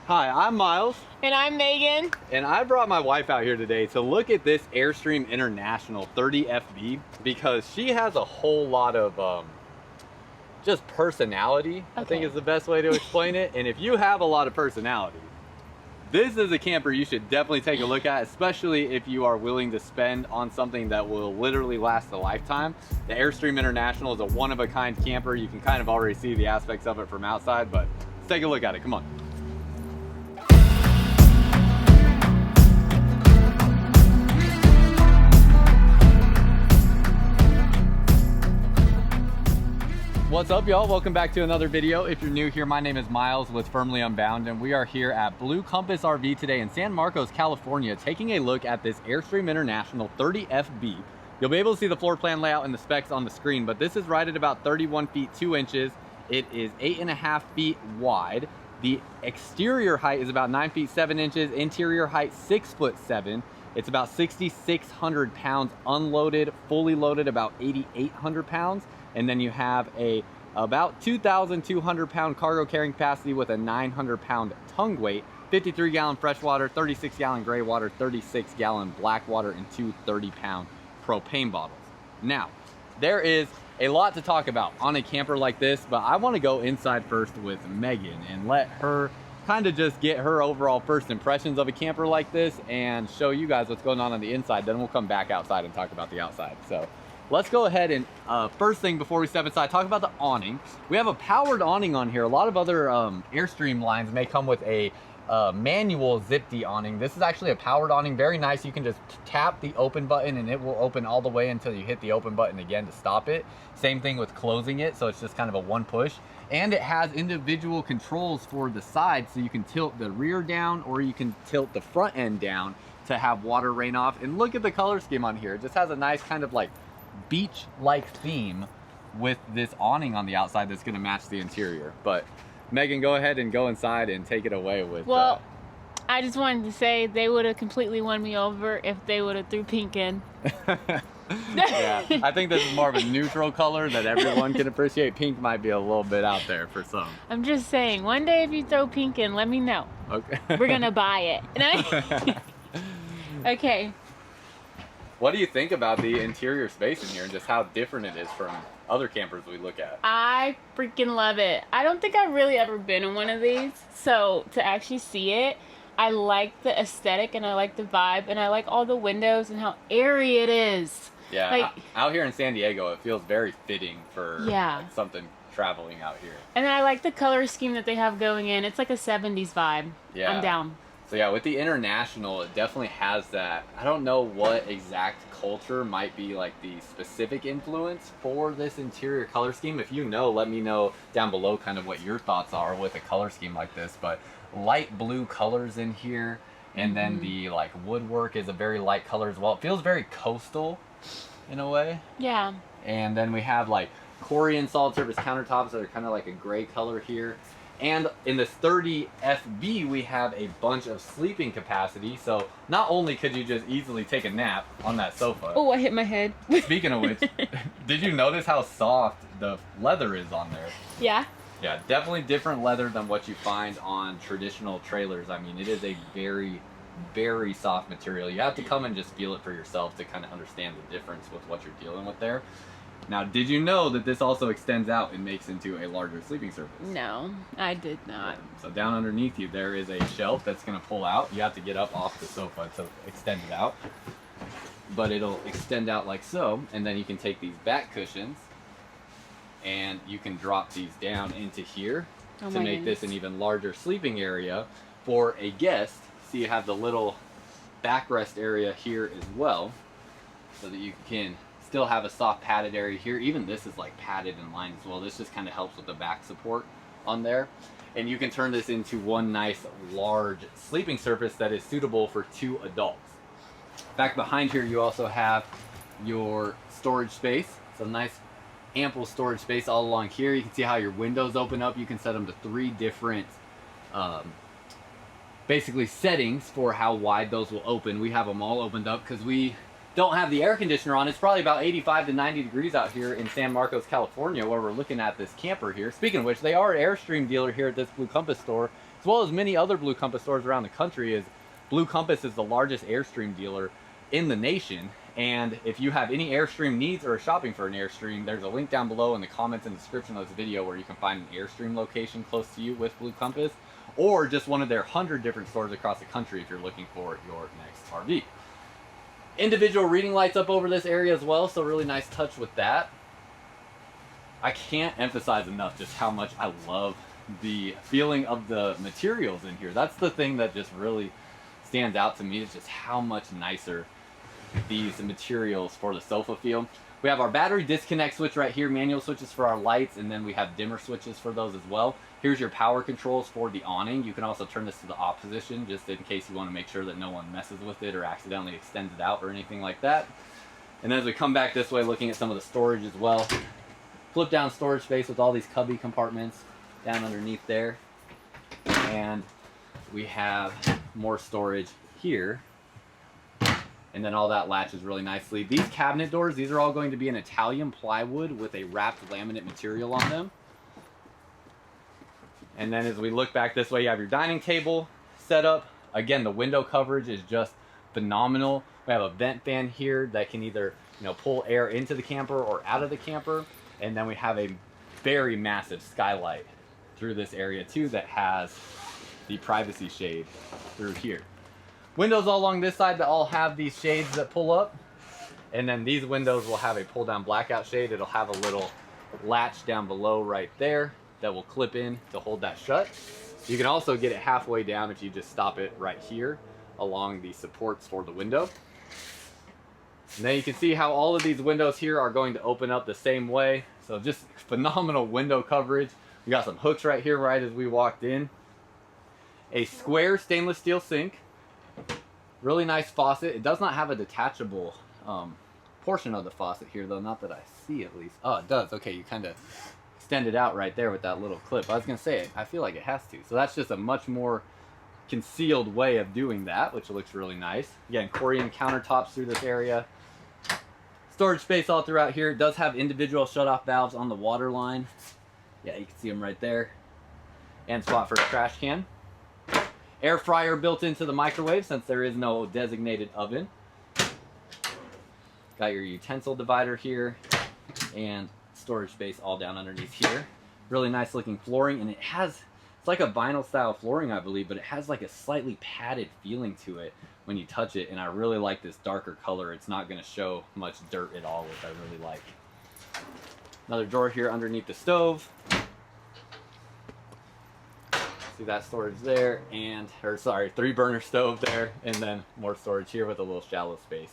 Hi, I'm Miles. And I'm Megan. And I brought my wife out here today to look at this Airstream International 30FB because she has a whole lot of just personality, I think is the best way to explain it. And if you have a lot of personality, this is a camper you should definitely take a look at, especially if you are willing to spend on something that will literally last a lifetime. The Airstream International is a one-of-a-kind camper. You can kind of already see the aspects of it from outside, but let's take a look at it. Come on. What's up, y'all? Welcome back to another video. If you're new here, my name is Miles with Firmly Unbound, and we are here at Blue Compass RV today in San Marcos, California, taking a look at this Airstream International 30FB. You'll be able to see the floor plan layout and the specs on the screen, but this is right at about 31 feet 2 inches. It is 8.5 feet wide. The exterior height is about 9 feet 7 inches. Interior height 6 foot 7. It's about 6,600 pounds unloaded, fully loaded about 8,800 pounds. And then you have about 2,200 pound cargo carrying capacity with a 900 pound tongue weight, 53 gallon freshwater, 36 gallon gray water, 36 gallon black water, and two 30-pound propane bottles. Now, there is a lot to talk about on a camper like this, but I want to go inside first with Megan and let her kind of just get her overall first impressions of a camper like this and show you guys what's going on the inside. Then we'll come back outside and talk about the outside. So let's go ahead and first thing before we step inside, talk about the awning. We have a powered awning on here. A lot of other Airstream lines may come with a manual Zip-D awning. This is actually a powered awning, very nice. You can just tap the open button and it will open all the way until you hit the open button again to stop it. Same thing with closing it, so it's just kind of a one push. And it has individual controls for the side, so you can tilt the rear down or you can tilt the front end down to have water rain off. And look at the color scheme on here. It just has a nice kind of like beach-like theme with this awning on the outside that's going to match the interior. But Megan, go ahead and go inside and take it away with I just wanted to say they would have completely won me over if they would have threw pink in. Yeah, I think this is more of a neutral color that everyone can appreciate. Pink might be a little bit out there for some. I'm just saying, one day if you throw pink in, let me know. Okay. We're gonna buy it. Okay. What do you think about the interior space in here and just how different it is from other campers we look at? I freaking love it. I don't think I've really ever been in one of these, so to actually see it, I like the aesthetic and I like the vibe and I like all the windows and how airy it is. Yeah, like, out here in San Diego, it feels very fitting for like something traveling out here. And I like the color scheme that they have going in. It's like a 70s vibe. Yeah. I'm down. So yeah, with the International, it definitely has that. I don't know what exact culture might be like the specific influence for this interior color scheme. If you know, let me know down below kind of what your thoughts are with a color scheme like this. But light blue colors in here, and then the like woodwork is a very light color as well. It feels very coastal in a way. Yeah. And then we have like Corian solid surface countertops that are kind of like a gray color here. And in this 30FB, we have a bunch of sleeping capacity. So not only could you just easily take a nap on that sofa. Oh, I hit my head. Speaking of which, did you notice how soft the leather is on there? Yeah. Yeah, definitely different leather than what you find on traditional trailers. I mean, it is a very, very soft material. You have to come and just feel it for yourself to kind of understand the difference with what you're dealing with there. Now, did you know that this also extends out and makes into a larger sleeping surface? No, I did not. So down underneath you, there is a shelf that's going to pull out. You have to get up off the sofa to extend it out. But it'll extend out like so, and then you can take these back cushions and you can drop these down into here to make this an even larger sleeping area for a guest. So you have the little backrest area here as well, so that you can still have a soft padded area here. Even this is like padded and lined as well. This just kind of helps with the back support on there. And you can turn this into one nice large sleeping surface that is suitable for 2 adults. Back behind here, you also have your storage space. So nice ample storage space all along here. You can see how your windows open up. You can set them to 3 different basically settings for how wide those will open. We have them all opened up because we don't have the air conditioner on. It's probably about 85 to 90 degrees out here in San Marcos, California, where we're looking at this camper here. Speaking of which, they are an Airstream dealer here at this Blue Compass store. as well as many other Blue Compass stores around the country, is Blue Compass is the largest Airstream dealer in the nation. And if you have any Airstream needs or are shopping for an Airstream, there's a link down below in the comments and description of this video where you can find an Airstream location close to you with Blue Compass, or just one of their 100 different stores across the country if you're looking for your next RV. Individual reading lights up over this area as well, so really nice touch with that. I can't emphasize enough just how much I love the feeling of the materials in here. That's the thing that just really stands out to me, is just how much nicer these materials for the sofa feel. We have our battery disconnect switch right here, manual switches for our lights, and then we have dimmer switches for those as well. Here's your power controls for the awning. You can also turn this to the off position just in case you want to make sure that no one messes with it or accidentally extends it out or anything like that. And then as we come back this way, looking at some of the storage as well, flip down storage space with all these cubby compartments down underneath there. And we have more storage here. And then all that latches really nicely. These cabinet doors, these are all going to be an Italian plywood with a wrapped laminate material on them. And then as we look back this way, you have your dining table set up. Again, the window coverage is just phenomenal. We have a vent fan here that can either, pull air into the camper or out of the camper. And then we have a very massive skylight through this area too that has the privacy shade through here. Windows all along this side that all have these shades that pull up. And then these windows will have a pull down blackout shade. It'll have a little latch down below right there that will clip in to hold that shut. You can also get it halfway down if you just stop it right here along the supports for the window. And then you can see how all of these windows here are going to open up the same way. So just phenomenal window coverage. We got some hooks right here right as we walked in. A square stainless steel sink. Really nice faucet. It does not have a detachable portion of the faucet here though, not that I see at least. Oh, it does. Okay, you kind of extend it out right there with that little clip. I was going to say, I feel like it has to. So that's just a much more concealed way of doing that, which looks really nice. Again, Corian countertops through this area. Storage space all throughout here. It does have individual shut-off valves on the water line. Yeah, you can see them right there. And spot for a trash can. Air fryer built into the microwave since there is no designated oven. Got your utensil divider here and storage space all down underneath here. Really nice looking flooring, and it's like a vinyl style flooring, I believe, but it has like a slightly padded feeling to it when you touch it, and I really like this darker color. It's not going to show much dirt at all, which I really like. Another drawer here underneath the stove. See that storage there, and, or sorry, 3-burner stove there, and then more storage here with a little shallow space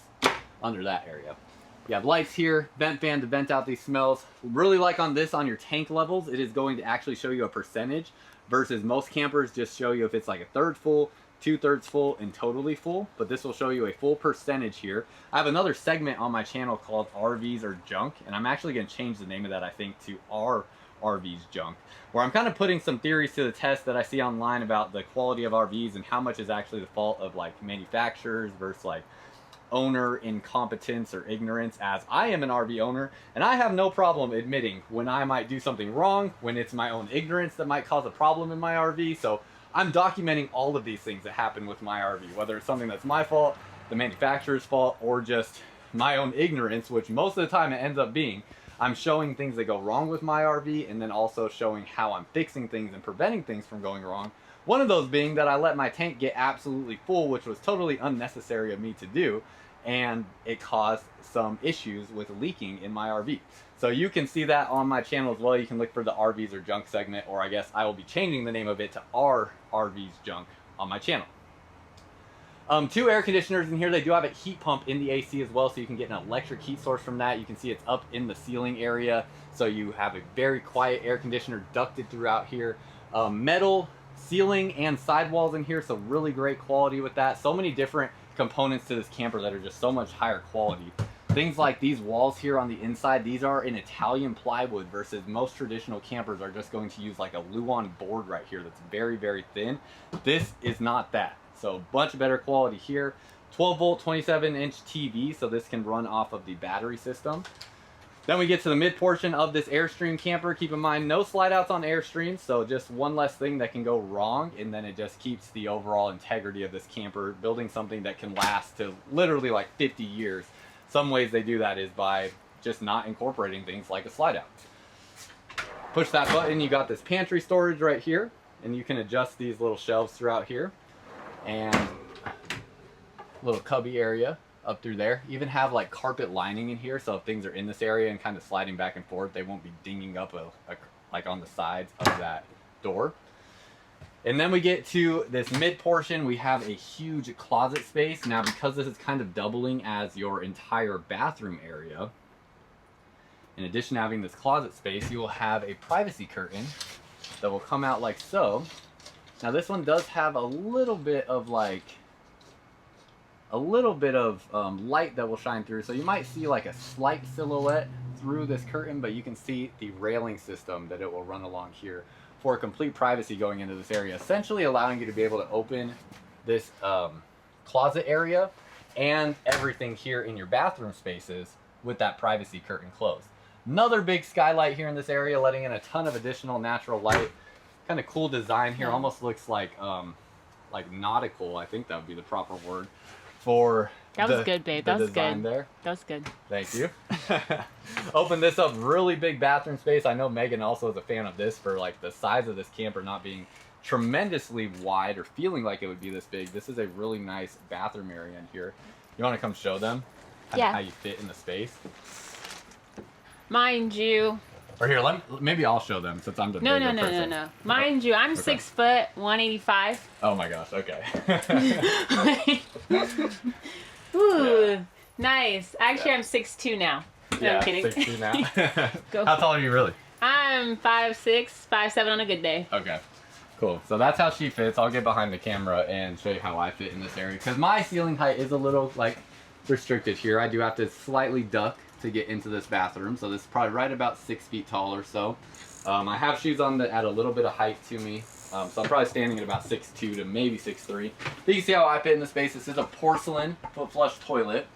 under that area. You have lights here, vent fan to vent out these smells. Really like on this, on your tank levels, it is going to actually show you a percentage versus most campers just show you if it's like 1/3 full, 2/3 full, and totally full. But this will show you a full percentage here. I have another segment on my channel called RVs or Junk, and I'm actually going to change the name of that, I think, to RVs Junk, where I'm kind of putting some theories to the test that I see online about the quality of RVs and how much is actually the fault of like manufacturers versus like owner incompetence or ignorance, as I am an RV owner and I have no problem admitting when I might do something wrong, when it's my own ignorance that might cause a problem in my RV. So I'm documenting all of these things that happen with my RV, whether it's something that's my fault, the manufacturer's fault, or just my own ignorance, which most of the time it ends up being. I'm showing things that go wrong with my RV and then also showing how I'm fixing things and preventing things from going wrong. One of those being that I let my tank get absolutely full, which was totally unnecessary of me to do, and it caused some issues with leaking in my RV. So you can see that on my channel as well. You can look for the RVs or Junk segment, or I guess I will be changing the name of it to our RVs Junk on my channel. 2 air conditioners in here. They do have a heat pump in the AC as well, so you can get an electric heat source from that. You can see it's up in the ceiling area, so you have a very quiet air conditioner ducted throughout here. Metal ceiling and sidewalls in here, so really great quality with that. So many different components to this camper that are just so much higher quality. Things like these walls here on the inside, these are in Italian plywood versus most traditional campers are just going to use like a Luan board right here that's very, very thin. This is not that. So much better quality here. 12 volt, 27-inch TV, so this can run off of the battery system. Then we get to the mid portion of this Airstream camper. Keep in mind, no slide outs on Airstream, so just one less thing that can go wrong, and then it just keeps the overall integrity of this camper, building something that can last to literally like 50 years. Some ways they do that is by just not incorporating things like a slide out. Push that button, you got this pantry storage right here, and you can adjust these little shelves throughout here, and little cubby area up through there. Even have like carpet lining in here, so if things are in this area and kind of sliding back and forth, they won't be dinging up like on the sides of that door. And then we get to this mid portion. We have a huge closet space. Now, because this is kind of doubling as your entire bathroom area, in addition to having this closet space, you will have a privacy curtain that will come out like so. Now this one does have a little bit of light that will shine through, so you might see like a slight silhouette through this curtain, but you can see the railing system that it will run along here for complete privacy going into this area, essentially allowing you to be able to open this closet area and everything here in your bathroom spaces with that privacy curtain closed. Another big skylight here in this area, letting in a ton of additional natural light. Kind of cool design here, almost looks like nautical, I think that would be the proper word for that was good, babe. That was good. There. That was good. Thank you. Open this up, really big bathroom space. I know Megan also is a fan of this for like the size of this camper not being tremendously wide or feeling like it would be this big. This is a really nice bathroom area in here. You want to come show them how you fit in the space? Mind you. Or here, maybe I'll show them since I'm the bigger person. No. Mind you, I'm 6 foot, 185. Oh my gosh, okay. Ooh, yeah. Nice. Actually, I'm 6'2" now. No, I'm kidding. 6'2" now. Go. How tall are you really? I'm 5'6", 5'7" on a good day. Okay. Cool. So that's how she fits. I'll get behind the camera and show you how I fit in this area, because my ceiling height is a little like restricted here. I do have to slightly duck to get into this bathroom, so this is probably right about 6 feet tall or so. I have shoes on that add a little bit of height to me, so I'm probably standing at about 6'2" to maybe 6'3". But you can see how I fit in the space. This is a porcelain foot flush toilet,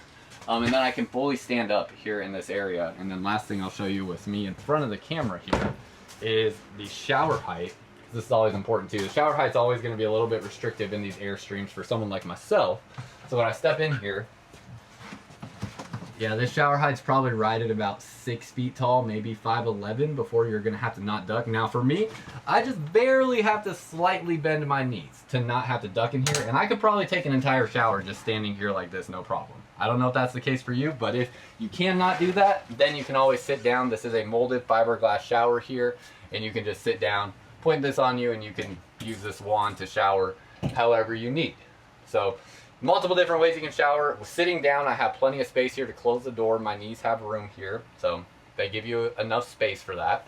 and then I can fully stand up here in this area. And then last thing I'll show you with me in front of the camera here is the shower height. This is always important too. The shower height's always going to be a little bit restrictive in these Airstreams for someone like myself. So when I step in here, yeah, this shower height's probably right at about 6 feet tall, maybe 5'11", before you're gonna have to not duck. Now for me, I just barely have to slightly bend my knees to not have to duck in here, and I could probably take an entire shower just standing here like this, no problem. I don't know if that's the case for you, but if you cannot do that, then you can always sit down. This is a molded fiberglass shower here, and you can just sit down, point this on you, and you can use this wand to shower however you need. So, multiple different ways you can shower. Sitting down, I have plenty of space here to close the door. My knees have room here, so they give you enough space for that.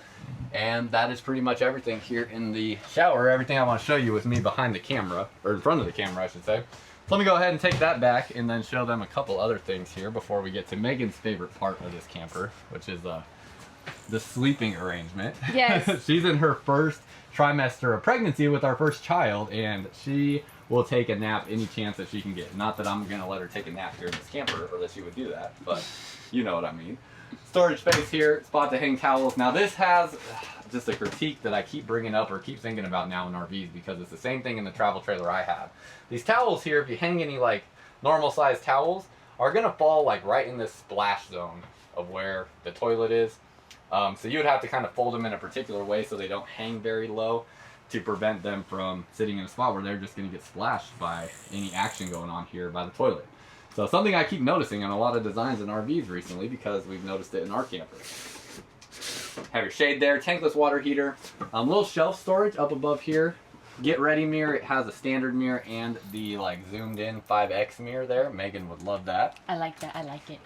And that is pretty much everything here in the shower. Everything I want to show you with me behind the camera, or in front of the camera, I should say. So let me go ahead and take that back and then show them a couple other things here before we get to Megan's favorite part of this camper, which is the sleeping arrangement. Yes. She's in her first trimester of pregnancy with our first child, and she will take a nap any chance that she can get. Not that I'm gonna let her take a nap here in this camper, or that she would do that, but you know what I mean. Storage space here, spot to hang towels. Now this has just a critique that I keep bringing up or keep thinking about now in RVs, because it's the same thing in the travel trailer I have. These towels here, if you hang any like normal sized towels, are gonna fall like right in this splash zone of where the toilet is. So you would have to kind of fold them in a particular way so they don't hang very low, to prevent them from sitting in a spot where they're just going to get splashed by any action going on here by the toilet. So something I keep noticing on a lot of designs in RVs recently, because we've noticed it in our camper. Have your shade there, tankless water heater, little shelf storage up above here. Get ready mirror. It has a standard mirror and the like zoomed in 5X mirror there. Megan would love that. I like that. I like it.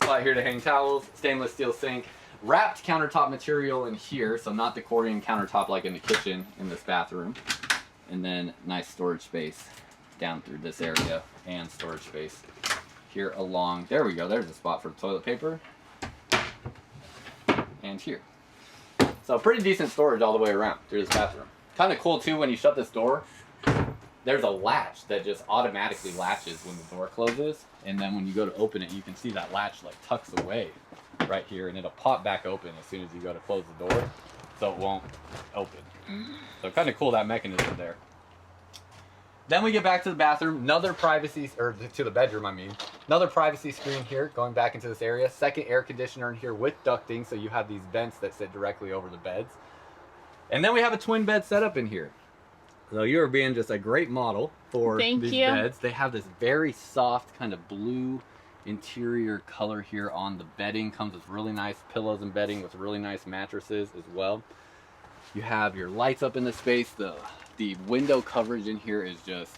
Spot here to hang towels, stainless steel sink. Wrapped countertop material in here, so not the Corian countertop like in the kitchen in this bathroom. And then nice storage space down through this area, and storage space here along. There we go, there's a spot for toilet paper. And here. So pretty decent storage all the way around through this bathroom. Kind of cool too, when you shut this door, there's a latch that just automatically latches when the door closes. And then when you go to open it, you can see that latch like tucks away right here, and it'll pop back open as soon as you go to close the door, so it won't open. So kind of cool, that mechanism there. Then we get back to the bathroom, another privacy, or to the bedroom, I mean. Another privacy screen here, going back into this area. Second air conditioner in here with ducting, so you have these vents that sit directly over the beds. And then we have a twin bed setup in here. So you are being just a great model for these beds. They have this very soft kind of blue interior color here on the bedding. Comes with really nice pillows and bedding with really nice mattresses as well. You have your lights up in the space. The window coverage in here is just,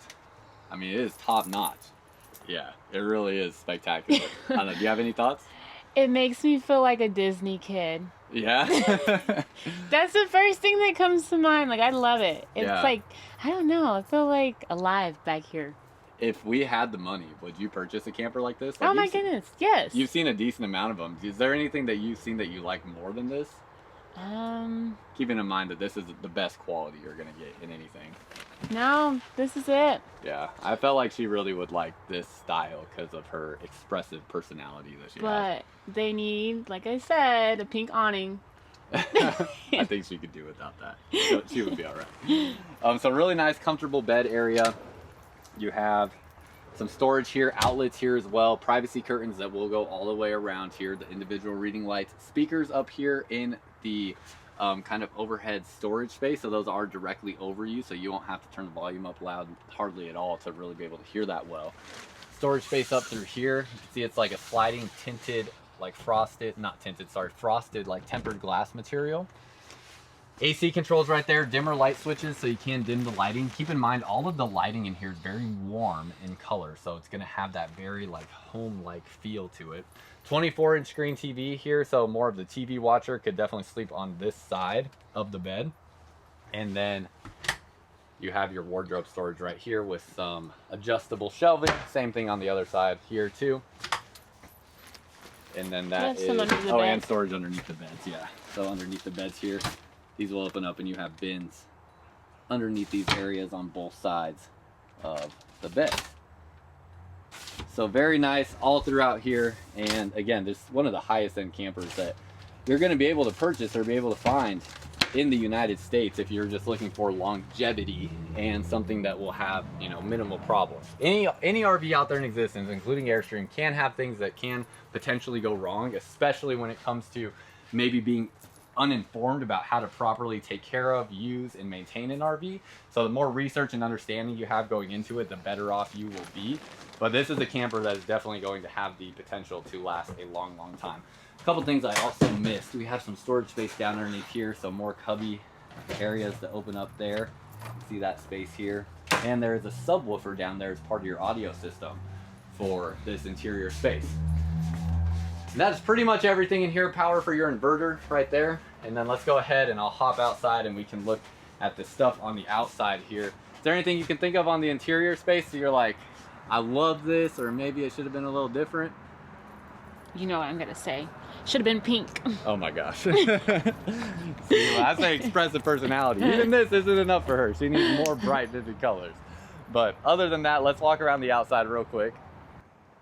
I mean, it is top notch. Yeah, it really is spectacular. I don't know, do you have any thoughts? It makes me feel like a Disney kid. Yeah? That's the first thing that comes to mind. Like, I love it. It's like, I don't know, I feel like alive back here. If we had the money, would you purchase a camper like this? Like, oh my goodness, yes. You've seen a decent amount of them. Is there anything that you've seen that you like more than this? Keeping in mind that this is the best quality you're gonna get in anything. No, this is it. Yeah, I felt like she really would like this style because of her expressive personality that she has. But they need, like I said, a pink awning. I think she could do without that. She would be all right. So really nice, comfortable bed area. You have some storage here, outlets here as well, privacy curtains that will go all the way around here, the individual reading lights, speakers up here in the kind of overhead storage space, so those are directly over you, so you won't have to turn the volume up loud hardly at all to really be able to hear that well. Storage space up through here. You can see it's like a sliding tinted, like frosted, not tinted, sorry, frosted, like tempered glass material. AC controls right there, dimmer light switches so you can dim the lighting. Keep in mind all of the lighting in here is very warm in color, so it's going to have that very like home-like feel to it. 24-inch screen TV here, so more of the TV watcher could definitely sleep on this side of the bed. And then you have your wardrobe storage right here with some adjustable shelving. Same thing on the other side here too. And then that is, and storage underneath the beds, yeah. So underneath the beds here, these will open up and you have bins underneath these areas on both sides of the bed. So very nice all throughout here. And again, this is one of the highest end campers that you're going to be able to purchase or be able to find in the United States if you're just looking for longevity and something that will have, you know, minimal problems. Any RV out there in existence, including Airstream, can have things that can potentially go wrong, especially when it comes to maybe being uninformed about how to properly take care of, use, and maintain an RV. So the more research and understanding you have going into it, the better off you will be. But this is a camper that is definitely going to have the potential to last a long, long time. A couple things I also missed. We have some storage space down underneath here, so more cubby areas to open up there. You can see that space here. And there's a subwoofer down there as part of your audio system for this interior space. And that's pretty much everything in here. Power for your inverter right there. And then let's go ahead and I'll hop outside and we can look at the stuff on the outside here. Is there anything you can think of on the interior space that you're like, I love this, or maybe it should have been a little different? You know what I'm gonna say. Should have been pink. Oh my gosh. See, well, I say expressive personality. Even this isn't enough for her. She needs more bright, vivid colors. But other than that, let's walk around the outside real quick.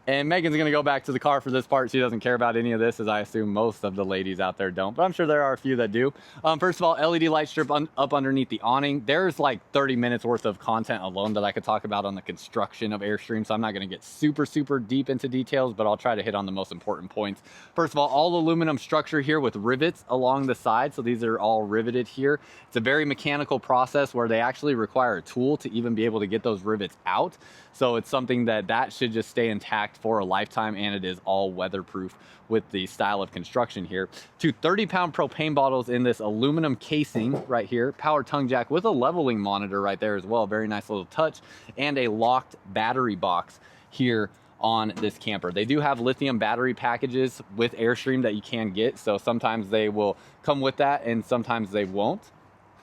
And Megan's gonna go back to the car for this part. She doesn't care about any of this, as I assume most of the ladies out there don't, but I'm sure there are a few that do. First of all, LED light strip up underneath the awning. There's like 30 minutes worth of content alone that I could talk about on the construction of Airstream, so I'm not gonna get super deep into details, but I'll try to hit on the most important points. First of all aluminum structure here with rivets along the side, so these are all riveted here. It's a very mechanical process where they actually require a tool to even be able to get those rivets out. So it's something that should just stay intact for a lifetime, and it is all weatherproof with the style of construction here. Two 30-pound propane bottles in this aluminum casing right here. Power tongue jack with a leveling monitor right there as well. Very nice little touch. And a locked battery box here on this camper. They do have lithium battery packages with Airstream that you can get. So sometimes they will come with that and sometimes they won't.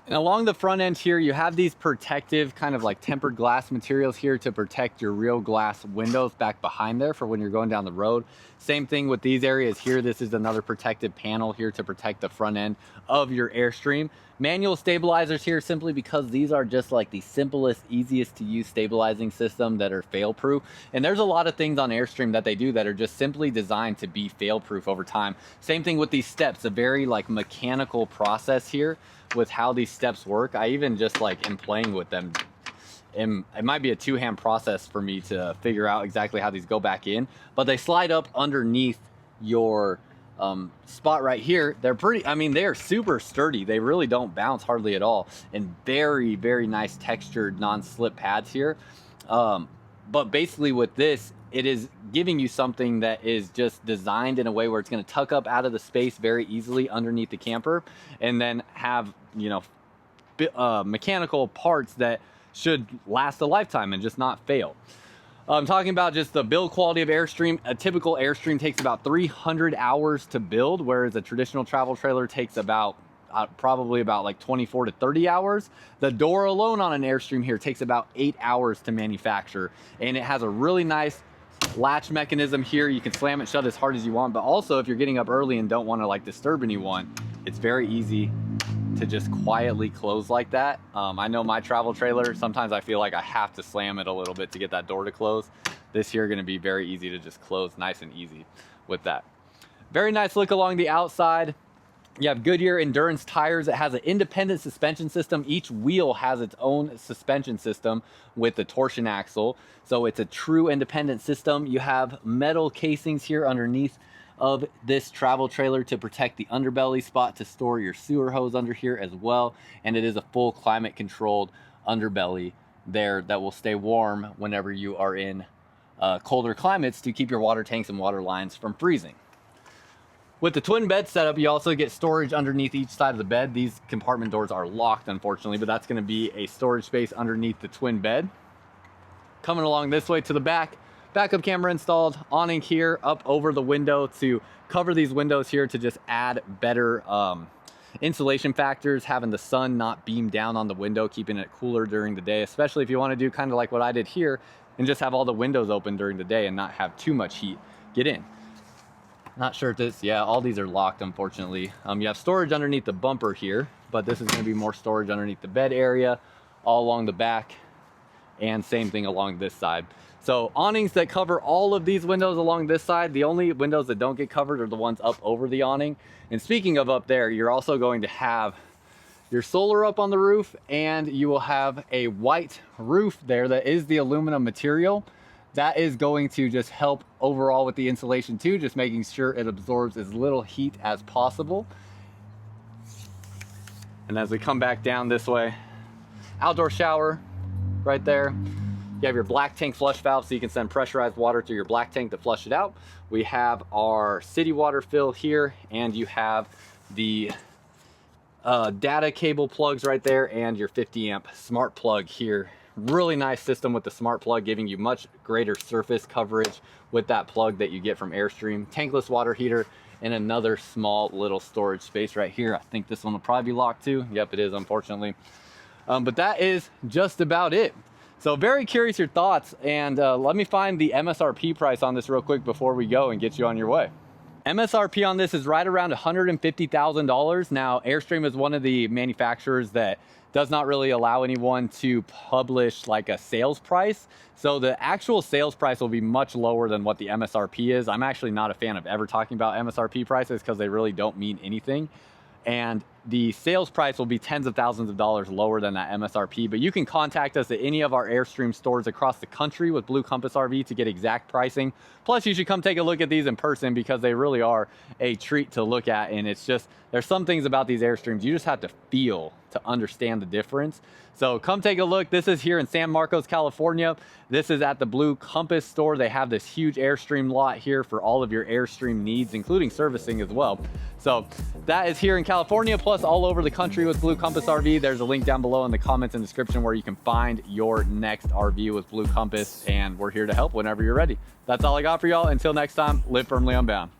And along the front end here, you have these protective kind of like tempered glass materials here to protect your real glass windows back behind there for when you're going down the road. Same thing with these areas here. This is another protective panel here to protect the front end of your Airstream. Manual stabilizers here simply because these are just like the simplest, easiest to use stabilizing system that are fail proof. And there's a lot of things on Airstream that they do that are just simply designed to be fail proof over time. Same thing with these steps, a very like mechanical process here with how these steps work. I even just like am playing with them. And it might be a two-hand process for me to figure out exactly how these go back in, but they slide up underneath your spot right here. They're pretty, I mean, they are super sturdy. They really don't bounce hardly at all, and very, very nice textured non-slip pads here. But basically with this, it is giving you something that is just designed in a way where it's going to tuck up out of the space very easily underneath the camper, and then have, you know, mechanical parts that should last a lifetime and just not fail. I'm talking about just the build quality of Airstream. A typical Airstream takes about 300 hours to build, whereas a traditional travel trailer takes about probably about like 24 to 30 hours. The door alone on an Airstream here takes about 8 hours to manufacture, and it has a really nice latch mechanism here. You can slam it shut as hard as you want, but also if you're getting up early and don't want to like disturb anyone, it's very easy to just quietly close like that. I know my travel trailer, sometimes I feel like I have to slam it a little bit to get that door to close. This here going to be very easy to just close nice and easy with that. Very nice look along the outside. You have Goodyear Endurance tires. It has an independent suspension system. Each wheel has its own suspension system with the torsion axle. So it's a true independent system. You have metal casings here underneath of this travel trailer to protect the underbelly spot to store your sewer hose under here as well. And it is a full climate controlled underbelly there that will stay warm whenever you are in colder climates to keep your water tanks and water lines from freezing. With the twin bed setup, you also get storage underneath each side of the bed. These compartment doors are locked, unfortunately, but that's going to be a storage space underneath the twin bed. Coming along this way to the back, backup camera installed, awning here up over the window to cover these windows here to just add better insulation factors, having the sun not beam down on the window, keeping it cooler during the day, especially if you want to do kind of like what I did here and just have all the windows open during the day and not have too much heat get in. Not sure if this, yeah, all these are locked, unfortunately. You have storage underneath the bumper here, but this is going to be more storage underneath the bed area, all along the back, and same thing along this side. So awnings that cover all of these windows along this side. The only windows that don't get covered are the ones up over the awning. And speaking of up there, you're also going to have your solar up on the roof, and you will have a white roof there that is the aluminum material. That is going to just help overall with the insulation too, just making sure it absorbs as little heat as possible. And as we come back down this way, outdoor shower right there. You have your black tank flush valve so you can send pressurized water through your black tank to flush it out. We have our city water fill here, and you have the data cable plugs right there and your 50 amp smart plug here. Really nice system with the smart plug, giving you much greater surface coverage with that plug that you get from Airstream. Tankless water heater and another small little storage space right here. I think this one will probably be locked too. Yep, it is, unfortunately. But that is just about it. So very curious your thoughts, and let me find the MSRP price on this real quick before we go and get you on your way. MSRP on this is right around $150,000. Now, Airstream is one of the manufacturers that does not really allow anyone to publish like a sales price. So the actual sales price will be much lower than what the MSRP is. I'm actually not a fan of ever talking about MSRP prices because they really don't mean anything. And the sales price will be tens of thousands of dollars lower than that MSRP, but you can contact us at any of our Airstream stores across the country with Blue Compass RV to get exact pricing. Plus, you should come take a look at these in person because they really are a treat to look at, and it's just, there's some things about these Airstreams you just have to feel to understand the difference. So come take a look. This is here in San Marcos, California. This is at the Blue Compass store. They have this huge Airstream lot here for all of your Airstream needs, including servicing as well. So that is here in California, plus all over the country with Blue Compass RV. There's a link down below in the comments and description where you can find your next RV with Blue Compass, and we're here to help whenever you're ready. That's all I got for y'all. Until next time, live firmly unbound.